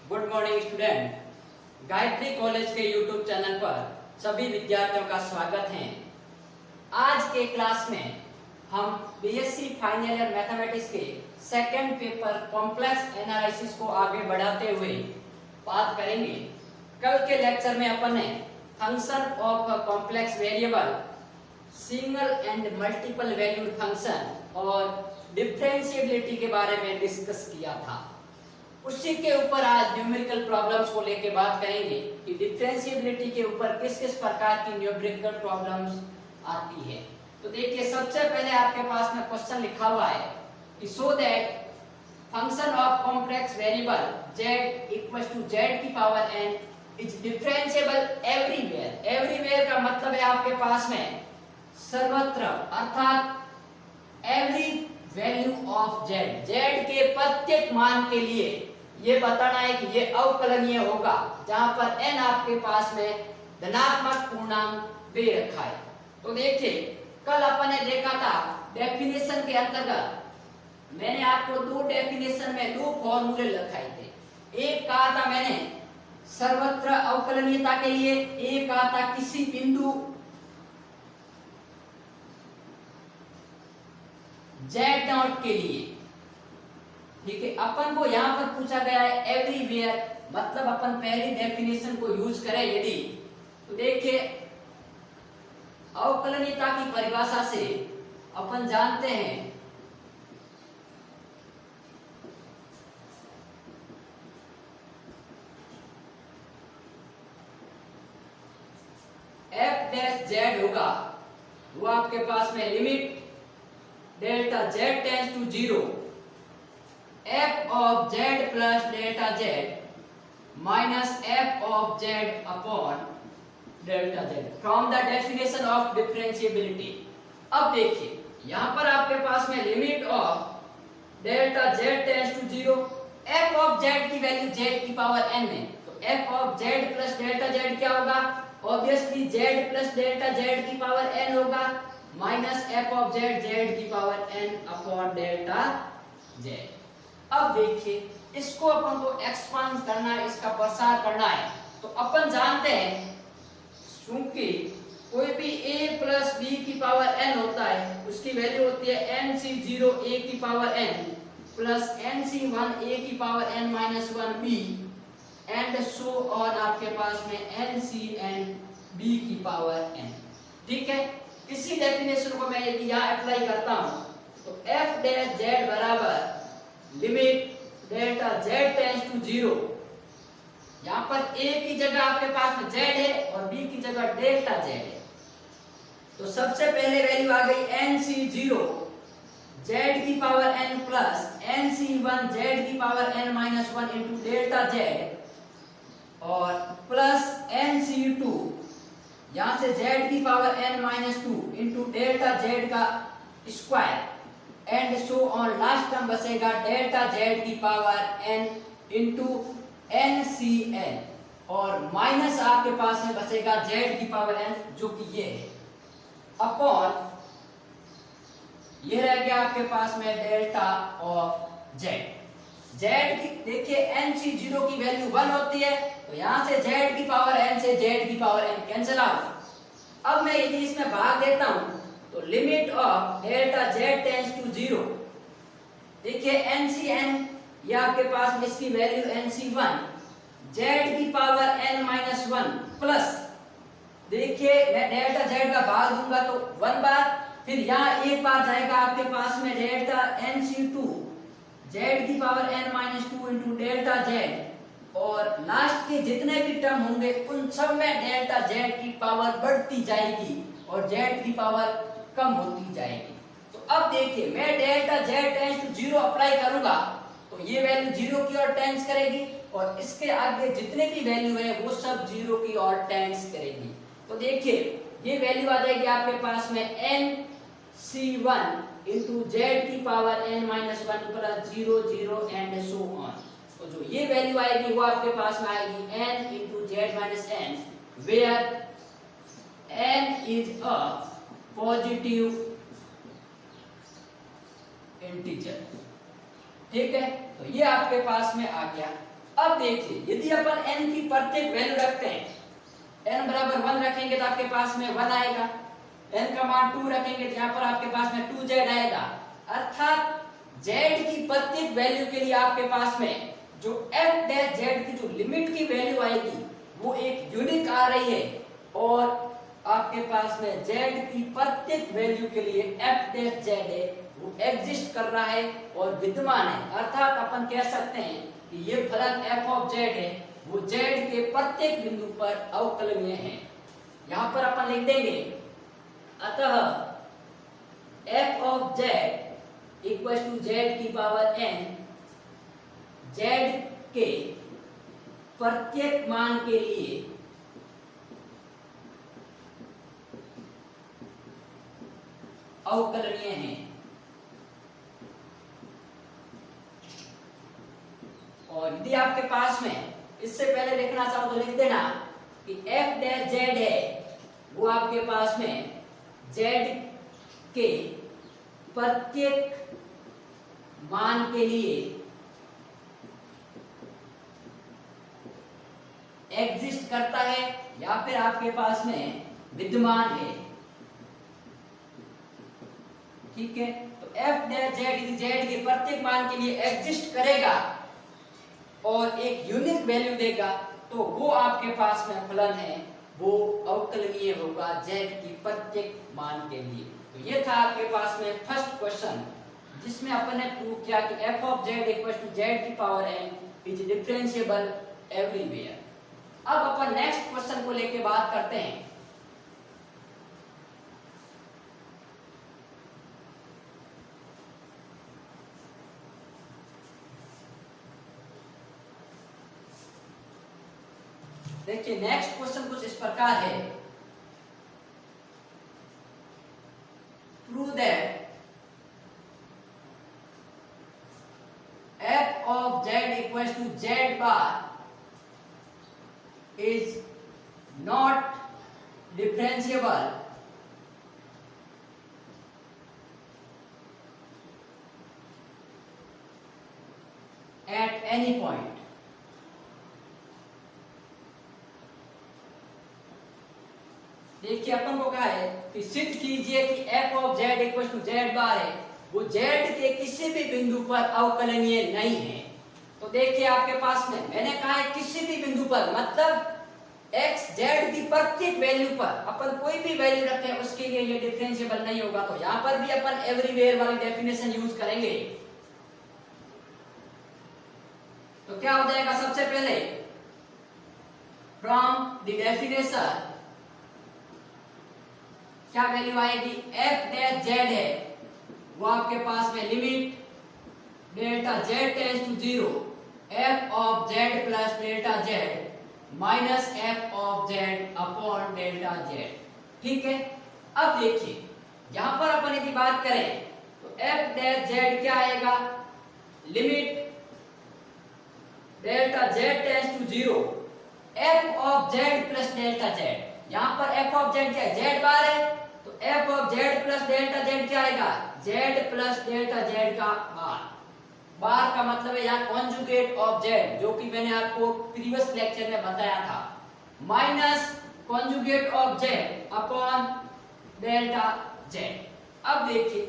Good morning student. Gayatri college के YouTube channel पर सभी विद्यार्थियों का स्वागत है। आज के क्लास में हम बीएससी फाइनल ईयर मैथमेटिक्स के सेकंड पेपर कॉम्प्लेक्स एनालिसिस को आगे बढ़ाते हुए बात करेंगे। कल के लेक्चर में अपन ने function of a complex variable, single and multiple valued function और डिफरेंशिएबिलिटी के बारे में डिस्कस किया था। उसी के ऊपर आज न्यूमेरिकल प्रॉब्लम्स को लेके बात करेंगे कि डिफरेंशिएबिलिटी के ऊपर किस किस प्रकार की न्यूमेरिकल प्रॉब्लम्स आती है। तो देखिए, सबसे पहले आपके पास में क्वेश्चन लिखा हुआ है कि so that function of complex variable z equals to z की power n is differentiable everywhere. Everywhere का मतलब है आपके पास में सर्वत्र, अर्थात every value of z, z के प्रत्येक मान के लिए ये बताना है कि ये अवकलनीय होगा, जहां पर n आपके पास में धनात्मक पूर्णांक दे रखा है। तो देखिए, कल अपन ने देखा था डेफिनेशन के अंतर्गत मैंने आपको दो डेफिनेशन में दो फॉर्मूले लिखाए थे। एक कहा था मैंने सर्वत्र अवकलनीयता के लिए, एक कहा था किसी बिंदु z0 के लिए। ठीक है, अपन को यहाँ पर पूछा गया है एवरीवेयर, मतलब अपन पहली डेफिनेशन को यूज करें यदि, तो देखिए अवकलनीयता की परिभाषा से अपन जानते हैं f डैश z होगा, वो आपके पास में limit delta z tends to 0 f of z plus delta z minus f of z upon delta z from the definition of differentiability। अब देखिए, यहां पर आपके पास में limit of delta z tends to 0, f of z की value z की power n है, तो f of z plus delta z क्या होगा? Obviously z plus delta z की पावर n होगा minus f of z z की power n upon delta z। अब देखिए, इसको अपन को एक्सपांड करना है, इसका प्रसार करना है। तो अपन जानते हैं क्योंकि कोई भी a प्लस b की पावर n होता है, उसकी वैल्यू होती है nc0 a की power n plus nc1 a की power n minus 1 b and so on आपके पास में ncn b की पावर n। ठीक है, इसी डेफिनेशन को मैं यदि यहाँ अप्लाई करता हूँ तो f डैश z बराबर limit delta z tends to 0, यहाँ पर a की जगह आपके पास में z है और b की जगह डेल्टा z है। तो सबसे पहले वैल्यू आ गई nc0 z की power n plus nc1 z की power n minus 1 into delta z और प्लस nc2 यहाँ से z की power n minus 2 into delta z का square and so on, last term बचेगा डेल्टा z की पावर n इंटू ncn और minus आपके पास में बचेगा z की पावर n जो कि ये है अपॉन ये रह गया आपके पास में डेल्टा ऑफ z। z की देखिए nc0 की वैल्यू 1 होती है, तो यहां से z की पावर n से z की पावर n कैंसिल आउट। अब मैं यदि इसमें भाग देता हूं तो limit of delta z tends to 0, देखिए ncn ये आपके पास में इसकी वैल्यू nc1 z की पावर n माइनस 1 प्लस देखिए मैं डेल्टा z का भाग दूंगा तो 1 बार, फिर यहाँ एक बार जाएगा आपके पास में डेल्टा nc2 z की power n minus 2 into delta z और लास्ट के जितने भी टर्म होंगे उन सब में डेल्टा z की पावर बढ़ती जाएगी और z की पावर कम होती जाएगी। तो अब देखिए, मैं delta z tends to 0 apply करूंगा तो ये वैल्यू 0 की ओर टेंड्स करेगी और इसके आगे जितने भी वैल्यू है वो सब 0 की ओर टेंड्स करेगी। तो देखिए, ये वैल्यू आ जाएगी आपके पास में nc1 इंटू z की power n minus 1 plus 0 0 and so on. तो जो ये वैल्यू आएगी वो आपके पास में आएगी n into z minus n, where n is a positive integer. ठीक है, तो ये आपके पास में आ गया। अब देखिए यदि अपन n की प्रत्येक वैल्यू रखते हैं, n बराबर 1 रखेंगे तो आपके पास में 1 आएगा, n का मान 2 रखेंगे तो यहाँ पर आपके पास में 2z आएगा। अर्थात z की प्रत्येक वैल्यू के लिए आपके पास में जो f डैश z की जो लिमिट की वैल्यू आएगी वो एक यूनिक आ रही है, और आपके पास में z की प्रत्येक वैल्यू के लिए f डैश z है वो एग्जिस्ट कर रहा है और विद्यमान है। अर्थात अपन कह सकते हैं कि ये फलन f ऑफ z है वो z के प्रत्येक बिंदु पर अवकलनीय है। यहाँ पर अपन लिख देंगे अतः f of z equal to z की पावर n z के प्रत्येक मान के लिए अवकलनीय है। और यदि आपके पास में इससे पहले लिखना चाहो तो लिख देना कि f डैश z है वो आपके पास में z के प्रत्येक मान के लिए एग्जिस्ट करता है या फिर आपके पास में विद्यमान है। ठीक है, तो f डैश z यदि z के प्रत्येक मान के लिए एग्जिस्ट करेगा और एक यूनिक वैल्यू देगा तो वो आपके पास में फलन है वो अवकलनीय होगा z की प्रत्येक मान के लिए। तो ये था आपके पास में फर्स्ट क्वेश्चन जिसमें अपन ने प्रूव किया कि f of z equal to z की power n is differentiable everywhere. अब अपन नेक्स्ट क्वेश्चन को लेके बात करते हैं। देखिए नेक्स्ट क्वेश्चन कुछ इस प्रकार है, prove that f of z equals to z bar is not differentiable at any point। देखिए अपन को कहा है कि सिद्ध कीजिए कि f of z equal to z bar है वो z के किसी भी बिंदु पर अवकलनीय नहीं है। तो देखिए आपके पास में मैंने कहा है किसी भी बिंदु पर, मतलब x z की प्रत्येक वैल्यू पर अपन कोई भी वैल्यू रखें उसके लिए ये डिफरेंशिएबल नहीं होगा। तो यहाँ पर भी अपन एवरीवेयर वाली डेफिनेशन यूज करेंगे। तो क्या हो जाएगा, सबसे पहले फ्रॉम द डेफिनेशन क्या वैल्यू आएगी, f डैश z है वो आपके पास में limit delta z tends to 0 f of z plus delta z minus f of z upon delta z। ठीक है, अब देखिए यहां पर अपन यदि बात करें तो f डैश z क्या आएगा, limit delta z tends to 0 f of z plus delta z। यहां पर f ऑफ z क्या है, z बार है, तो f of z plus delta z क्या आएगा, z प्लस डेल्टा z का बार। बार का मतलब है यहाँ कॉन्जुगेट ऑफ z, जो कि मैंने आपको प्रीवियस लेक्चर में बताया था, minus conjugate of z upon delta z। अब देखिए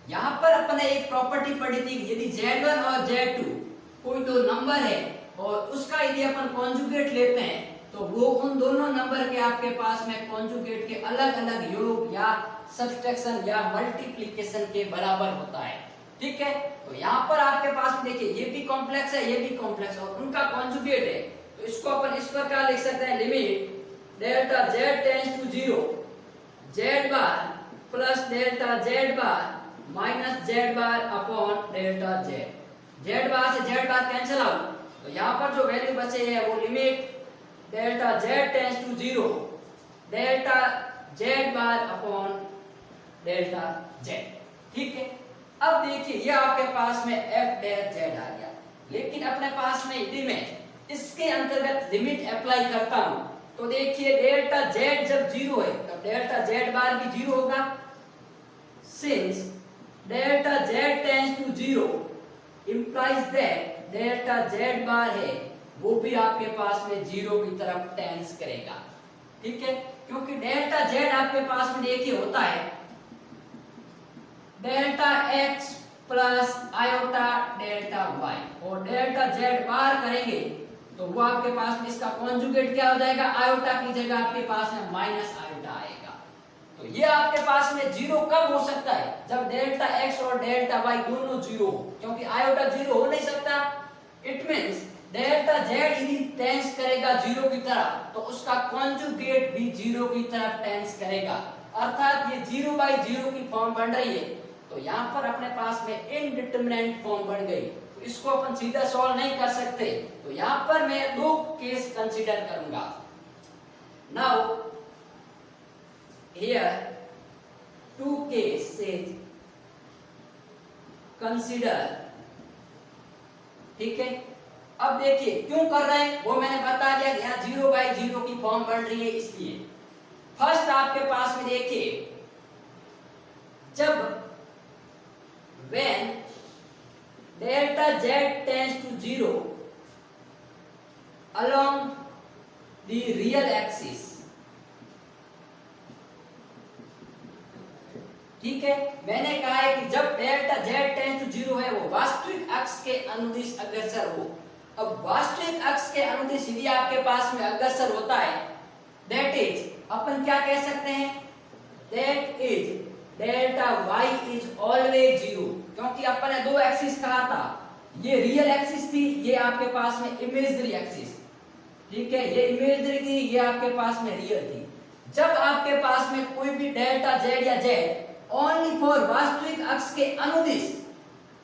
यहाँ पर अपने एक प्रॉपर्टी पढ़ी थी, यदि z1 और z2 कोई दो नंबर है और उसका यदि अपन कॉन्जुगेट लेते हैं तो वो उन दोनों नंबर के आपके पास में कॉन्जुगेट के अलग अलग योग या सब्सट्रैक्शन या मल्टीप्लिकेशन के बराबर होता है। ठीक है, तो यहाँ पर आपके पास देखिए ये भी कॉम्प्लेक्स है ये भी कॉम्प्लेक्स और उनका कॉन्जुगेट है, तो इसको अपन इस प्रकार लिख सकते हैं, limit delta z tends to 0 z bar plus delta z bar minus z bar upon delta z। z bar से z बार कैंसिल आउट, तो यहाँ पर जो वैल्यू बचे है वो limit delta z tends to 0 delta z bar upon delta z। ठीक है, अब देखिए ये आपके पास में f डैश z आ गया, लेकिन अपने पास में यदि मैं इसके अंतर्गत लिमिट अप्लाई करता हूं तो देखिए डेल्टा z जब 0 है तब डेल्टा z बार भी 0 होगा, since delta z tends to 0 implies that delta z bar है वो भी आपके पास में जीरो की तरफ टेंस करेगा। ठीक है, क्योंकि डेल्टा z आपके पास में देखिए होता है delta x plus iota delta y, और डेल्टा z बार करेंगे तो वो आपके पास में इसका कॉन्जुगेट क्या हो जाएगा, आयोटा की जगह आपके पास में माइनस आयोटा आएगा। तो ये आपके पास में जीरो कब हो सकता है, जब डेल्टा x और डेल्टा y दोनों जीरो हो, क्योंकि आयोटा जीरो हो नहीं सकता। इट मींस डेल्टा z यदि टेंस करेगा जीरो की तरफ तो उसका कॉन्जुगेट भी जीरो की तरफ टेंस करेगा, अर्थात ये जीरो बाई जीरो की फॉर्म बन रही है। तो यहाँ पर अपने पास में इनडिटरमिनेंट फॉर्म बन गई, तो इसको अपन सीधा सॉल्व नहीं कर सकते। तो यहाँ पर मैं दो केस कंसीडर करूंगा। Now here two cases consider। ठीक है, अब देखिए क्यों कर रहे हैं वो मैंने बता दिया, यहाँ जीरो बाई जीरो की फॉर्म बन रही है इसलिए। फर्स्ट आपके पास में देखिए जब when delta z tends to zero along the real axis, ठीक है, मैंने कहा है कि जब delta z tends to zero है वो वास्तविक अक्ष के अनुदिश अग्रसर हो। अब वास्तविक अक्ष के अनुदिश यदि आपके पास में अग्रसर होता है, दैट इज अपन क्या कह सकते हैं, that is delta y is always zero, क्योंकि अपन ने दो एक्सिस कहा था, ये रियल एक्सिस थी, ये आपके पास में इमेजिनरी एक्सिस। ठीक है, ये इमेजिनरी थी, ये आपके पास में रियल थी। जब आपके पास में कोई भी डेल्टा z या z ओनली फॉर वास्तविक अक्ष के अनुदिश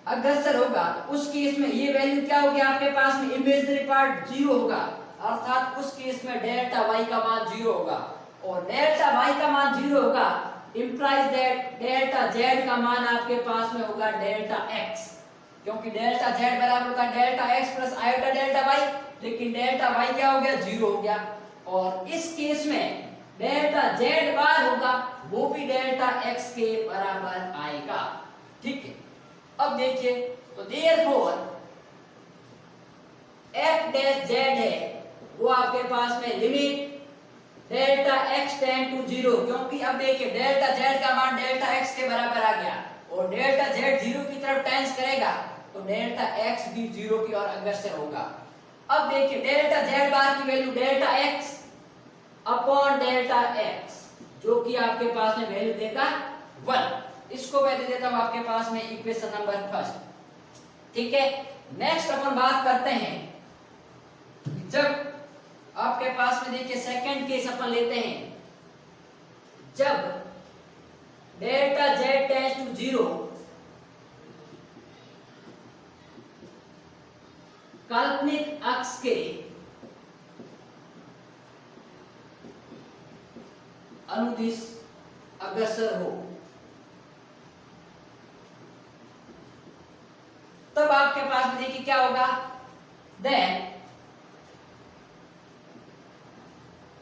अग्रसर होगा, उस केस में ये वैल्यू क्या होगी आपके पास में, इमेजिनरी पार्ट जीरो होगा, अर्थात उस केस में डेल्टा y का मान जीरो होगा। और डेल्टा y का मान जीरो होगा इंप्लाइज दैट डेल्टा z का मान आपके पास में होगा डेल्टा x, क्योंकि डेल्टा z बराबर होगा delta x plus iota delta y, लेकिन डेल्टा y क्या हो गया, जीरो हो गया। और इस केस में डेल्टा z बार होगा वो भी डेल्टा x के बराबर आएगा। ठीक है, अब देखिए तो देयरफॉर f डैश z है वो आपके पास में limit delta x tend to zero, क्योंकि अब देखिए डेल्टा z का मान डेल्टा x के बराबर आ गया और डेल्टा z जीरो की तरफ टेंस करेगा तो डेल्टा x भी जीरो की ओर अग्रसर होगा। अब देखिए डेल्टा z बार की value delta x upon delta x, जो कि आपके पास में वैल्यू देगा 1। इसको मैं दे देता हूं आपके पास में इक्वेशन नंबर फर्स्ट। ठीक है, नेक्स्ट अपन बात करते हैं जब आपके पास में देखिए सेकंड केस अपन लेते हैं, जब delta z tends to zero काल्पनिक अक्ष के अनुदिश अग्रसर हो, तब आपके पास में देखिए क्या होगा, देन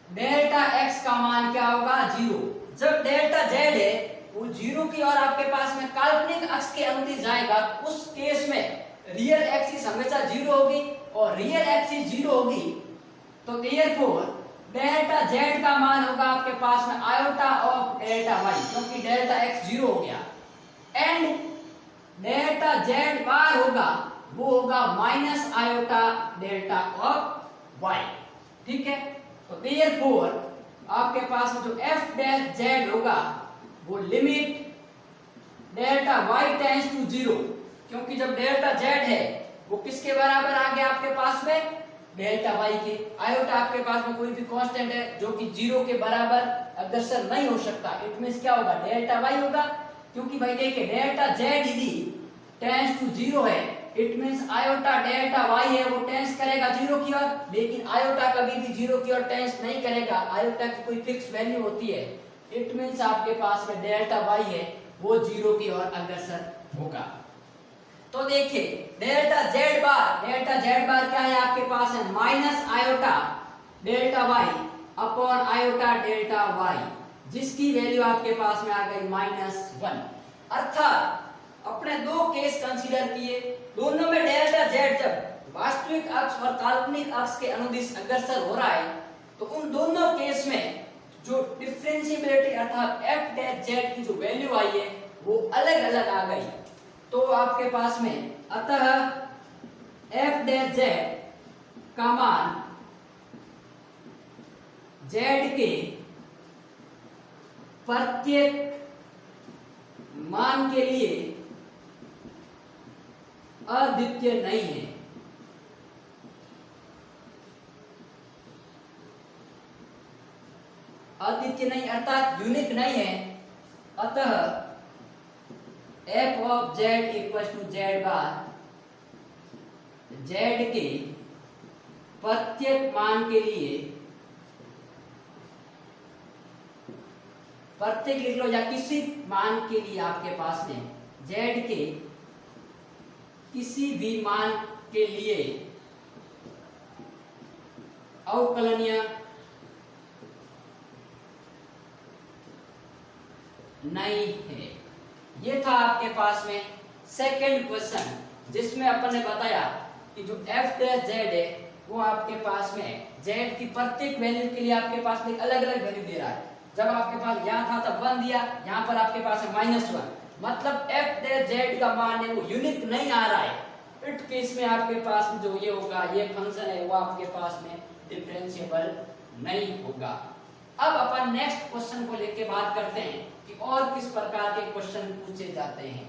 डेल्टा x का मान क्या होगा, जीरो। जब डेल्टा z है वो जीरो की ओर आपके पास में काल्पनिक अक्ष के अनुदिश जाएगा, उस केस में रियल एक्सिस हमेशा जीरो होगी, और रियल एक्सिस जीरो होगी तो देयरफॉर डेल्टा z का मान होगा आपके पास में आयोटा ऑफ डेल्टा y, क्योंकि डेल्टा x जीरो हो गया, एंड डेल्टा z बार होगा वो होगा minus iota delta of y। ठीक है, तो देयरफॉर आपके पास में जो f डैश z होगा वो limit delta y tends to zero, क्योंकि जब डेल्टा z है वो किसके बराबर आ गया आपके पास में, डेल्टा y के। आयोटा आपके पास में कोई भी कांस्टेंट है जो कि जीरो के बराबर अग्रसर नहीं हो सकता, इट मींस क्या होगा, डेल्टा y होगा, क्योंकि भाई देखिए डेल्टा z यदि टेंड्स टू जीरो है, it means iota delta y है वो टेंस करेगा जीरो की ओर, लेकिन आयोटा कभी भी जीरो की ओर टेंस नहीं करेगा, आयोटा की कोई फिक्स वैल्यू होती है, इट मींस आपके पास में डेल्टा y है वो जीरो की ओर अग्रसर होगा। तो देखिए डेल्टा z बार क्या है आपके पास है, minus iota delta y upon iota delta y, जिसकी वैल्यू आपके पास में आ गई -1। अर्थात अपने दो केस कंसीडर किए, दोनों में डेल्टा जेड जब वास्तविक अक्ष और काल्पनिक अक्ष के अनुदिश अग्रसर हो रहा है तो उन दोनों केस में जो डिफरेंशिएबिलिटी अर्थात एफ डैश जेड की जो वैल्यू आई है वो अलग अलग आ गई। तो आपके पास में अतः एफ डैश जेड का मान जेड के प्रत्येक मान के लिए अद्वितीय नहीं है। अद्वितीय नहीं अर्थात यूनिक नहीं है। अतः f of z equal to z bar z के प्रत्येक मान के लिए प्रत्येक लिख लो या किसी मान के लिए आपके पास में जेड के किसी भी मान के लिए अवकलनीय नहीं है। ये था आपके पास में सेकंड क्वेश्चन जिसमें अपन ने बताया कि जो एफ डैश जेड है वो आपके पास में जेड की प्रत्येक वैल्यू के लिए आपके पास में अलग अलग वैल्यू दे रहा है। जब आपके पास यहाँ था तब 1 दिया, यहाँ पर आपके पास है -1, मतलब एफ डैश जेड का मान है वो यूनिक नहीं आ रहा है। इस केस में आपके पास जो ये होगा ये फंक्शन है वो आपके पास में डिफरेंशिएबल नहीं होगा। अब अपन नेक्स्ट क्वेश्चन को लेके बात करते हैं कि और किस प्रकार के क्वेश्चन पूछे जाते हैं।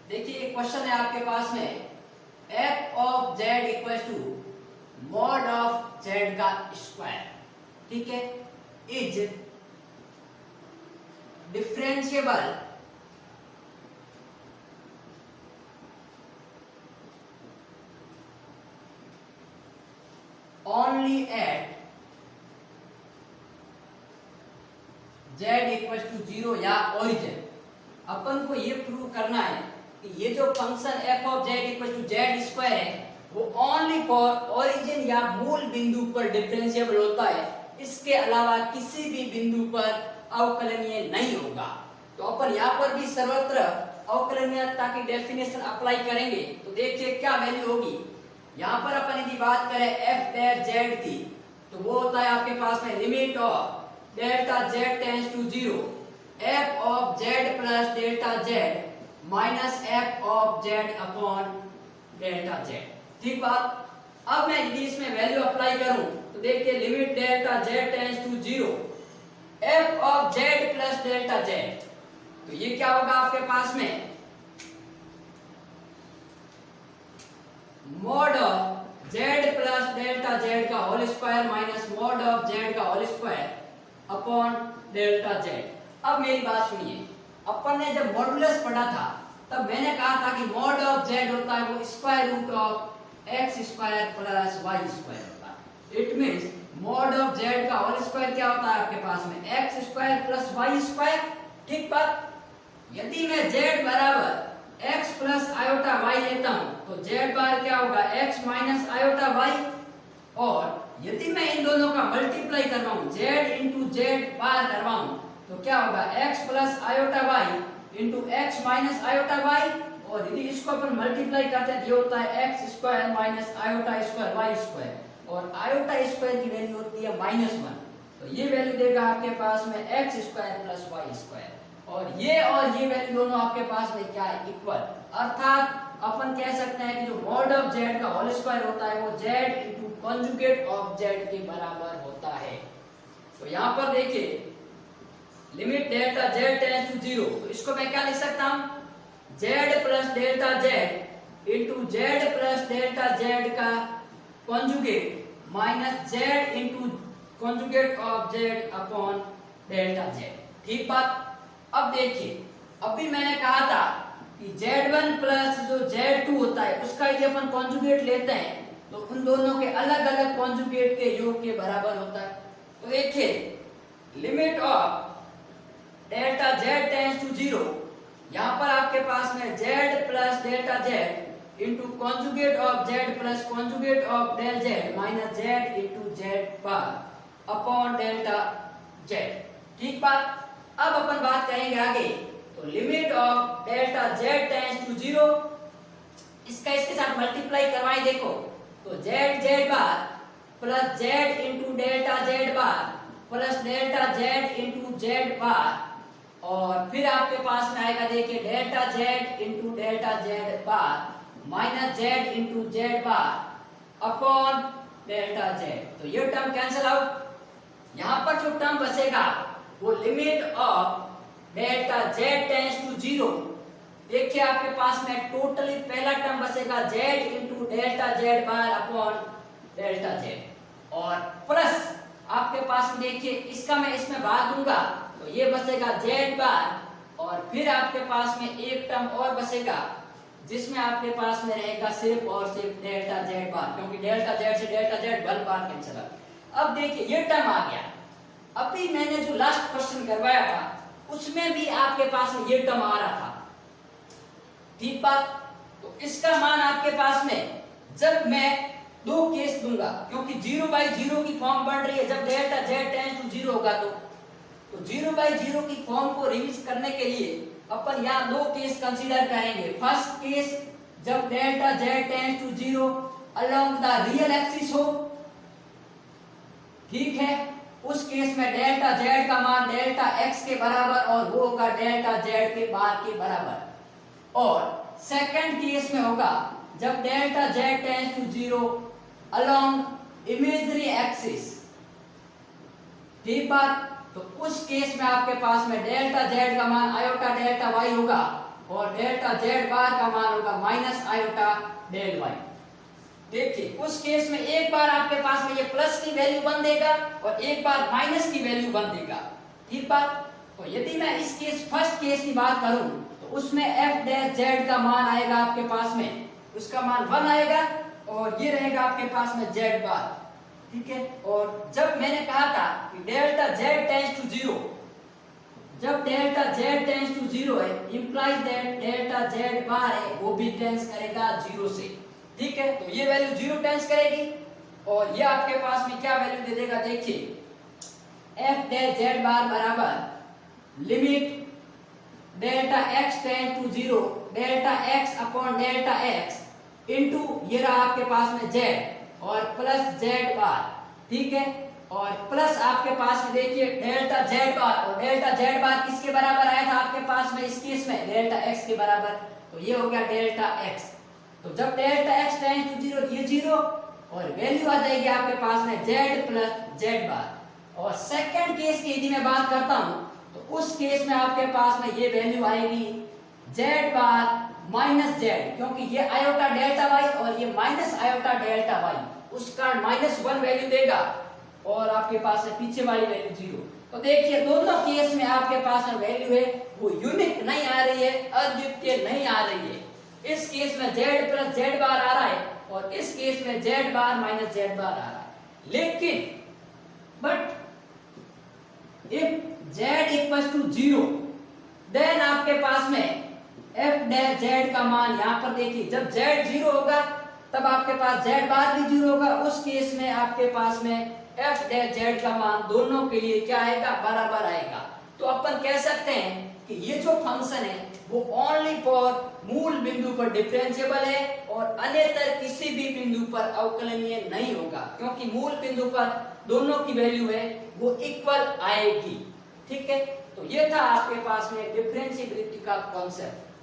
देखिए एक क्वेश्चन है आपके पास में f of z equal to mod of Z का स्क्वायर, ठीक है, is differentiable only at z equal to 0 या ओरिजिन। अपन को ये प्रूव करना है कि ये जो function f of z equal to z square है वो ओनली फॉर ओरिजिन या मूल बिंदु पर डिफरेंशिएबल होता है, इसके अलावा किसी भी बिंदु पर अवकलनीय नहीं होगा। तो अपन यहाँ पर भी सर्वत्र अवकलनीयता की डेफिनेशन अप्लाई करेंगे तो देखिए क्या वैल्यू होगी। यहाँ पर अपन यदि बात करें एफ डैश जेड की तो वो होता है आपके पास में limit of delta Z tends to 0 F of Z plus delta z minus f of Z upon delta Z. ठीक बात। अब मैं यदि इसमें वैल्यू अप्लाई करूं तो देखिए limit delta Z tends to 0 F of Z plus delta Z, तो ये क्या होगा आपके पास में mod of Z plus delta Z का whole square minus mod of Z का whole square upon delta Z. अब मेरी बात सुनिए, अपन ने जब मॉडुलस पढ़ा था तब मैंने कहा था कि मॉड ऑफ जेड होता है वो square root of x square plus y square होता है। It means mod of Z का होल स्क्वायर क्या होता है आपके पास में x square plus y square. ठीक बात। यदि मैं जेड बराबर एक्स प्लस आयोटा वाई लेता हूं तो जेड बार क्या होगा एक्स माइनस आयोटा वाई, और यदि मैं इन दोनों का मल्टीप्लाई करवाऊं जेड इंटू जेड बार करवाऊं तो क्या होगा x plus iota y into x minus iota y, और यदि इसको अपन मल्टीप्लाई करते हैं ये होता है x square minus iota square y square, और आयोटा स्क्वायर की वैल्यू होती है -1, तो ये वैल्यू देगा आपके पास में x square plus y square, और ये वैल्यू दोनों आपके पास में क्या है इक्वल। अर्थात अपन कह सकते हैं कि जो मॉड ऑफ जेड का होल स्क्वायर होता है वो Z into conjugate of Z के बराबर होता है। तो यहाँ पर देखिए limit delta Z tends to 0, तो इसको मैं क्या लिख सकता हूं Z plus delta Z into Z plus delta Z का conjugate minus Z into conjugate of Z upon delta Z. ठीक बात। अब देखिए अभी मैंने कहा था कि z1 प्लस जो z2 होता है उसका यदि अपन कॉन्जुगेट लेते हैं तो उन दोनों के अलग अलग कॉन्जुगेट के योग के बराबर होता है। तो देखिए limit of delta z tends to 0 यहाँ पर आपके पास में z plus delta z into conjugate of z plus conjugate of del z minus z into z bar upon delta z। ठीक बात। अब अपन बात करेंगे आगे। तो limit of delta z tends to 0, इसका इसके साथ मल्टीप्लाई करवाएं देखो। तो z bar plus z into delta z bar plus delta z into z bar, और फिर आपके पास में आएगा देखिए delta z into delta z bar minus z into z bar upon delta z। तो ये टर्म कैंसिल आउट। यहाँ पर जो टर्म बचेगा वो limit of delta z tends to 0। देखिए आपके पास में टोटली पहला टर्म बचेगा z into delta z bar upon delta z, और प्लस आपके पास में देखिए इसका मैं इसमें भाग दूंगा तो ये बचेगा z बार, और फिर आपके पास में एक टर्म और बचेगा जिसमें आपके पास में रहेगा सिर्फ और सिर्फ डेल्टा z बार, क्योंकि डेल्टा z से डेल्टा z बल बार कैंसिल। अब देखिए ये टर्म आ गया। अभी मैंने जो लास्ट क्वेश्चन करवाया था उसमें भी आपके पास में ये टर्म आ रहा था। ठीक बात। तो इसका मान आपके पास में जब मैं दो केस दूंगा, क्योंकि 0/0 की फॉर्म बन रही है, जब डेल्टा z टेंड्स टू 0 होगा तो 0/0 की फॉर्म को रिलीज करने के लिए अपन यहाँ दो केस कंसीडर करेंगे। फर्स्ट केस जब delta z tends to 0 along the real axis हो, ठीक है, उस केस में डेल्टा z का मान डेल्टा x के बराबर और वो होगा डेल्टा z के बार के बराबर। और सेकंड केस में होगा जब delta z tends to 0 along imaginary axis. ठीक बात। तो उस केस में आपके पास में डेल्टा z का मान आयोटा डेल्टा y होगा और डेल्टा z बार का मान होगा माइनस आयोटा डेल y। देखिए उस केस में एक बार आपके पास में ये प्लस की वैल्यू बन देगा और एक बार माइनस की वैल्यू बन देगा। ठीक बात। तो यदि मैं इस केस फर्स्ट केस की बात करूं तो उसमें f डैश z का मान आएगा आपके पास में, उसका मान 1 आएगा और ये रहेगा आपके पास में z बार। ठीक है। और जब मैंने कहा था कि डेल्टा z टेंड्स टू 0, जब डेल्टा z टेंड्स टू 0 है implies that delta z bar है वो भी टेंड्स करेगा 0 से। ठीक है। तो ये वैल्यू 0 टेंड्स करेगी और ये आपके पास में क्या वैल्यू दे देगा, देखिए f डैश z बार बराबर limit delta x tend to 0 delta x upon delta x into ये रहा आपके पास में z और प्लस z बार। ठीक है। और प्लस आपके पास में देखिए डेल्टा z बार, और डेल्टा z बार किसके बराबर आया था आपके पास में इस केस में डेल्टा x के बराबर, तो ये हो गया डेल्टा x। तो जब डेल्टा x टेंड टू 0 ये 0 और वैल्यू आ जाएगी आपके पास में z प्लस z बार। और सेकंड केस की यदि मैं बात करता हूं तो उस केस में आपके पास में ये वैल्यू आएगी z बार माइनस z, क्योंकि ये आयोटा डेल्टा y और ये माइनस आयोटा डेल्टा y, उसका -1 वैल्यू देगा और आपके पास है पीछे वाली वैल्यू 0। तो देखिए दोनों केस में आपके पास में वैल्यू है वो यूनिक नहीं आ रही है, अद्वितीय नहीं आ रही है। इस केस में z प्लस z बार आ रहा है और इस केस में z bar minus z bar आ रहा है। लेकिन but if z equals to 0 then आपके पास में f डैश z का मान यहाँ पर देखिए जब z 0 होगा तब आपके पास z बार भी 0 होगा, उस केस में आपके पास में f डैश z का मान दोनों के लिए क्या आएगा, बराबर आएगा। तो अपन कह सकते हैं कि ये जो फंक्शन है वो ओनली फॉर मूल बिंदु पर डिफरेंशिएबल है और अन्यतर किसी भी बिंदु पर अवकलनीय नहीं होगा, क्योंकि मूल बिंदु पर दोनों की वैल्यू है वो इक्वल आएगी। ठीक है। तो ये था आपके पास में डिफरेंशिएबिलिटी का कॉन्सेप्ट।